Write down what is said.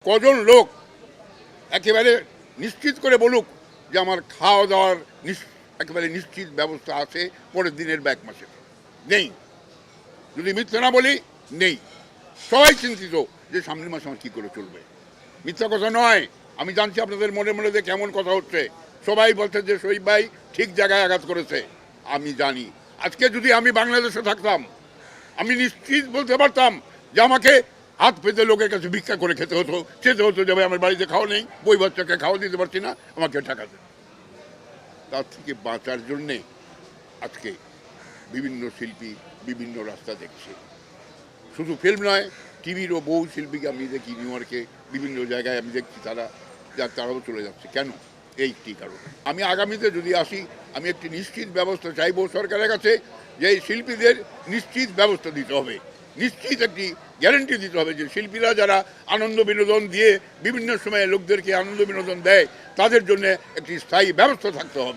কজন লোক একেবারে নিশ্চিত করে বলুক যে আমার খাওয়া দাওয়ার একেবারে নিশ্চিত ব্যবস্থা আছে পরের দিনের বা 1 মাসের? নেই। যদি মিথ্যা না বলি, নেই। সবাই চিন্তিত যে সামনের মাসে আমার কী করে চলবে। মিথ্যা কথা নয়, আমি জানছি আপনাদের মনে মনে যে কেমন কথা হচ্ছে। সবাই বলছে যে শহীদ ভাই ঠিক জায়গায় আঘাত করেছে। আমি জানি আজকে যদি আমি বাংলাদেশে থাকতাম, আমি নিশ্চিত বলতে পারতাম যে আমাকে হাত পেতে লোকের কাছে ভিক্ষা করে খেতে হতো, যে আমার বাড়িতে খাওয়া নেই, বই বাচ্চাকে খাওয়া দিতে পারছি না, আমাকে টাকা দেন। তার থেকে বাঁচার জন্যে আজকে বিভিন্ন শিল্পী বিভিন্ন রাস্তা দেখছে। শুধু ফিল্ম নয়, টিভিরও বহু শিল্পীকে আমি দেখি নিউ ইয়র্কে বিভিন্ন জায়গায় আমি দেখছি তারাও চলে যাচ্ছে। কেন? এইটি কারণ। আমি আগামীতে যদি আসি, আমি একটি নিশ্চিত ব্যবস্থা চাইব সরকারের কাছে, যে এই শিল্পীদের নিশ্চিত ব্যবস্থা দিতে হবে, নিশ্চিত একটি গ্যারান্টি দিতে হবে যে শিল্পীরা যারা আনন্দ বিনোদন দিয়ে বিভিন্ন সময়ে লোকদেরকে আনন্দ বিনোদন দেয়, তাদের জন্য একটি স্থায়ী ব্যবস্থা থাকতে হবে।